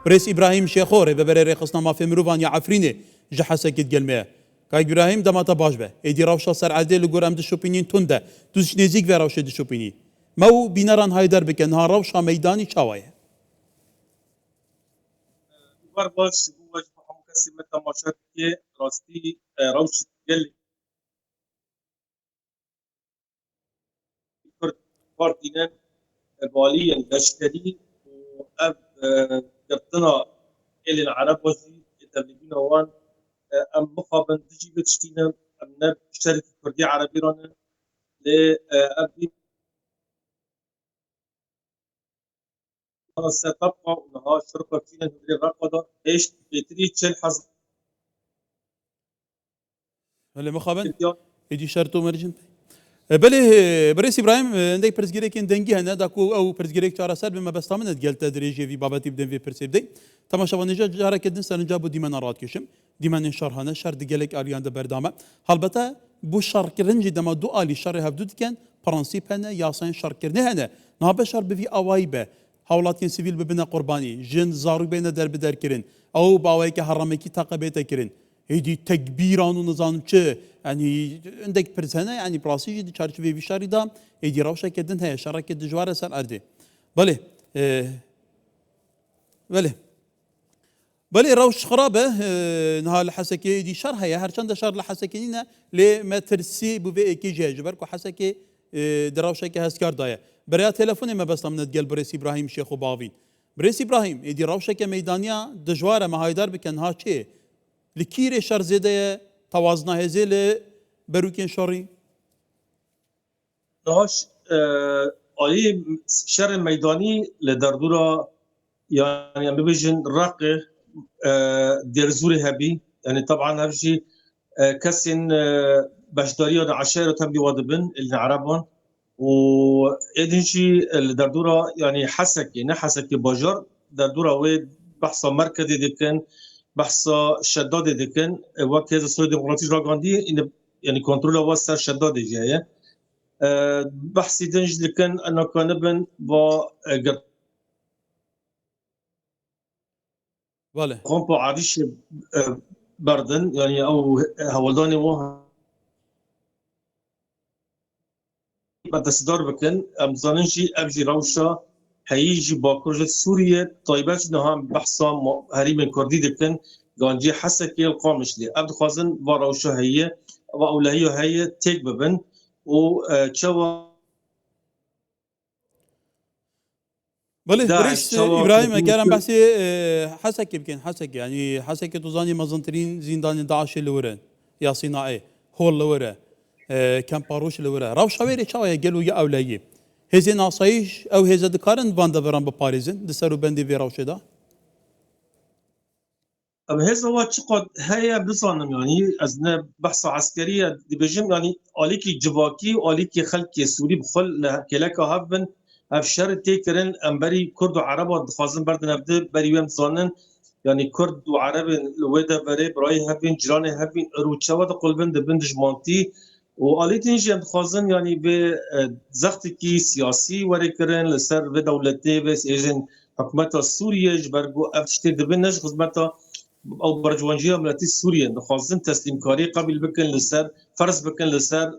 بريس إبراهيم شيخوري ببريري قصنا ما في مروفان يا عفريني جحسكت قلميه كاي إبراهيم دماتا باش به إيدي روشا سر عدي لقور أم دشوبينين تونده دوش نزيك في روشا دشوبيني مو بيناران هايدر بكن ها روشا ميداني شاوية باش بوجه مكسمة تماشات كي راستي روش قال كرد بارتينا باليا لشكري وأب قبطنا إلى العرب وزي تبليبنا وان أم مخابن تجي بتشتينا أم نب شركة كردية عربي رانا لأبي ستبقى ونها شركة فينا ندري رقضة إيش بيتري تشل حظ هلا مخابن إيدي شرطو مرجن بله بريس إبراهيم عندك برزجريك دنجي هنا داكو أو برزجريك شارع سر بما بس تامن تقول تدريجي في بابتي بدن في برسيب دي تما شو نجا جارة كدن سنجابو ديما نراد كشم ديما نشر هنا شر دقلك أريان دبردامة هالبتا بو شر كرنجي دما دو آلي شر هفدود كان برانسيب هنا ياسين شر كرنه هنا نهاب شر بفي أوايبه هولاتين سيفيل ببنا قرباني جن زارو بين در بدر كرن أو باويك حرامكي تاقبيته كرن هيدي تكبيران ونظام چه يعني عندك برسنة يعني براسي دي چارچوبي بشاري دا هيدي روشة كدن هي شركة دجوارة سر أردي بله بله روش خرابة نها لحسكي دي شر هي هرچند شر لحسكينا لما ترسي بوفي اكي جاي جبركو حسكي دروشة كهسكار دايا بريا تلفوني ما بس من تقل بريس إبراهيم شيخ وباوين بريس إبراهيم هيدي روشة كميدانيا دجوارة ما هايدار بكن ها چه لكيري شر زيده توازنا هزيل بروكين شوري نهاش آلی شر میدانی لدردورا يعني بيجن راقي درزوري هبي يعني طبعا هبجي كسن باشداري عشائر تم بوادبن العربون وإدنشي الدردورة يعني حسكي نحسكي باجر دردورة ويد بحث مركزي دكان بحث شداد دكان وقت هذا السوري ديمقراطي راغاندي يعني كنترول واسع شداد جايه بحثي دنج لكن أنا كان با بله غنبو عادش بردن يعني أو هولداني و بتصدر بكن أمزانشي أبجي روشة هيجي باكوجة سوريا طيبات نهم بحثا هريم كردي دكن جانجي حسكي القامش لي أبد خازن وروشة هي وأولهية هي تيك ببن وشوا بله بريس إبراهيم أجرام بحثي حسك يمكن حسك يعني حسك توزاني مزنترين زندان داعش اللي ورا يا صناعي هو اللي ورا كم باروش اللي ورا راو شويري شوية قالوا يا أولية هذي ناصيش أو هذا ذكرن باندا برام بباريزن دسرو بندي في راوش ده هذا هو تقد هيا بصانم يعني أزنا بحث عسكرية دي بجم يعني عليكي جواكي وعليكي خلقي سوري بخل كلاكا هفن هفشر تيكرن أمبري كرد وعرب ودخازن بردن أبدا بريوم صانن يعني كرد وعرب الودا بري براي هفن جران هفن روتشا ود قلبن دبن دجمانتي وعليتين جم خازن يعني بزختكي سياسي وريكرن لسر بدولتي بس إجن حكومة سوريا جبرجو أفتشتي دبن نش خدمتها او برجوانجيه ملتي سوريا دخوازن تسليم كاري قبل بكن لسر فرض بكن لسر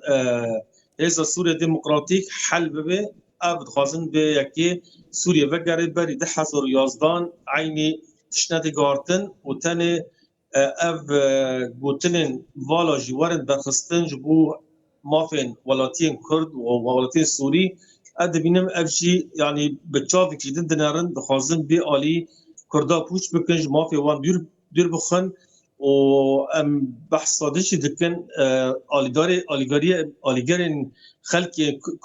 هذا سوريا ديمقراطيك حل ببه اب دخوازن به یکی سوريا وگرد بری ده حزر یازدان عینی تشنه گارتن و تنه اف گوتنن والا جوارن برخستن جبو مافين ولاتين كرد وولاتين سوري ادبينم افشي يعني بتشافي كيدن دنارن دخوازن بي الي كردا بوش بكنج مافي وان دير بخن و ام بحث صادش دكن آلیگارین خلق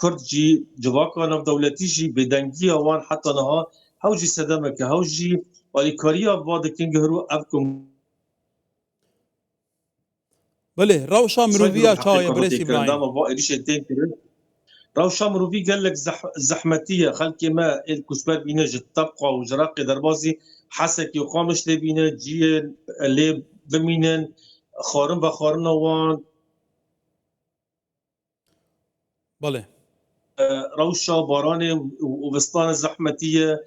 کرد جی جواکا نف دولتی جی بدنگی وان حتی نها هاوجی صدمه که هاوجی آلیکاریا واد کن گهرو افکم بله روشا مروفيا چاوية بريس إبراهيم روشا مروفي قال لك زحمتيه خلق ما الكسبر بينج الطبقه وجراق دربازي حسكي وقامش لبينا جي اللي بمينن خارن بخارن وان بله روشا باران وبستان الزحمتيه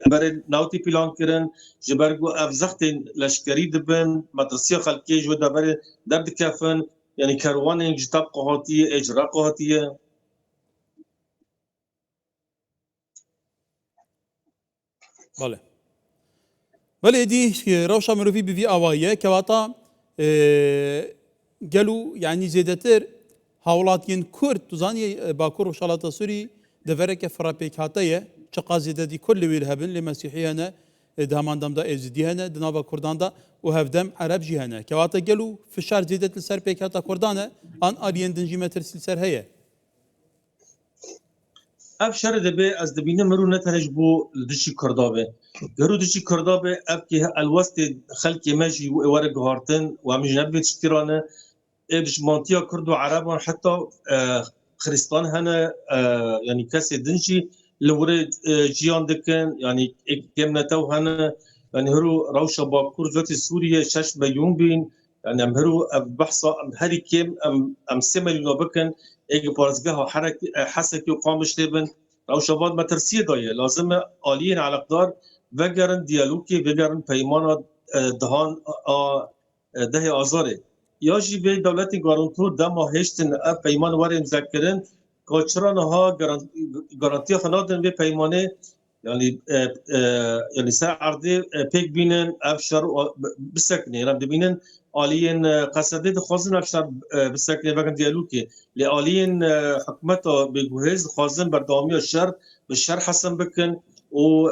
برای ناوتی پیلان کردن جبرگو افزخت لشکری دبن مدرسه خلکی جو دبر درد کفن یعنی کاروان جتاب قهاتیه اجرا قهاتیه بله ولی دی روشا مروفی بوی آوایه که واتا گلو یعنی زیادتر هاولاتین کرد تزانی باکور و شالات سوری دفرك فرابيك هاتيه شقازي دي كل ويل هبن لمسيحي هنا دهمان دم دا ازدي هنا دنابا كردان دا وهفدم عرب جي هنا كواتا قالوا في الشهر زيدت السر بيك هاتا كردانه ان الين دنجي مترسل سر هي اف شر دبي از دبينه مرو نترج بو دشي كردابه غرو دشي كردابه اف كي الوسط خلق ماجي ورق هارتن ومجنب تشترانه ادش مونتيا كردو عرب حتى خريستان هنا يعني كاس دنجي لوري جيان دكن يعني كم نتو هنا يعني هرو روشة باكور ذات سوريا شاش بيوم بين يعني هرو بحثا هري كم ام سمل نوبكن ايجي بارزقها حركة حسكي وقامش تبن روشة باد ما ترسيه ضايع لازم آليين على قدار وگرن ديالوكي وگرن پیمان دهان ده آزاره یا جی به دولت گارانتور دما هشتن پیمان وارم ذکرن کاچران ها گارانتی خنادن به پیمانه یعنی سر عرضه پیک بینن افشار بسکنه یعنی ببینن آلین قصده خواستن افشار بسکنه وگن دیالوگی لی آلین حکمت بگوهز خواستن بردامی الشر به شر حسن بکن و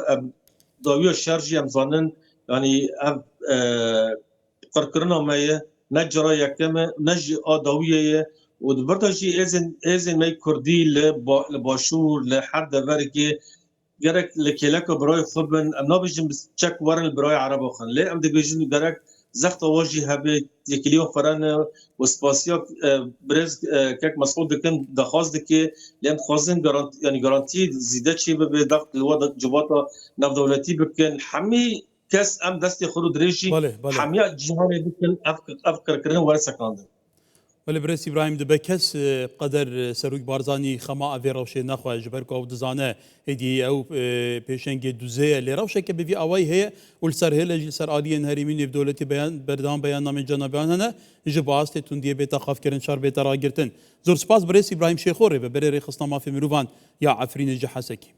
داوی الشر جی امزانن یعنی قرقرنا مایه نجرا یکم نج آداویه و دبرتاشی ازن می کردی لباشور لحد ورکی گرک لکلک برای خوبن ام نبیشیم چک ورن برای عرب خان لی ام دبیشیم گرک زخت واجی هبه یکلیو فرن و سپاسیا برز کک مسئول دکن دخواست دکی لیم خوازن یعنی گارانتی زیده چی به دخت الوضع جباتا نف دولتی بکن همی کس ام دست خود ریشی حمیات جهانی بکن افکر کردن و سکاندن ولی برس ابراهیم دبه کس قدر سروک بارزانی خما اوی روشه نخواه جبر که او دزانه هدی او پیشنگ دوزه لی روشه که بوی آوائی هی ولسر هی لجل سر آلین هریمین اف دولتی بردان بیان نام جنابیان هنه جباست تندیه بیتا خاف کرن شار بیتا را گرتن زور سپاس برس ابراهیم شیخوره و بره ری خصنا مافی مروفان یا عفرین جحسکی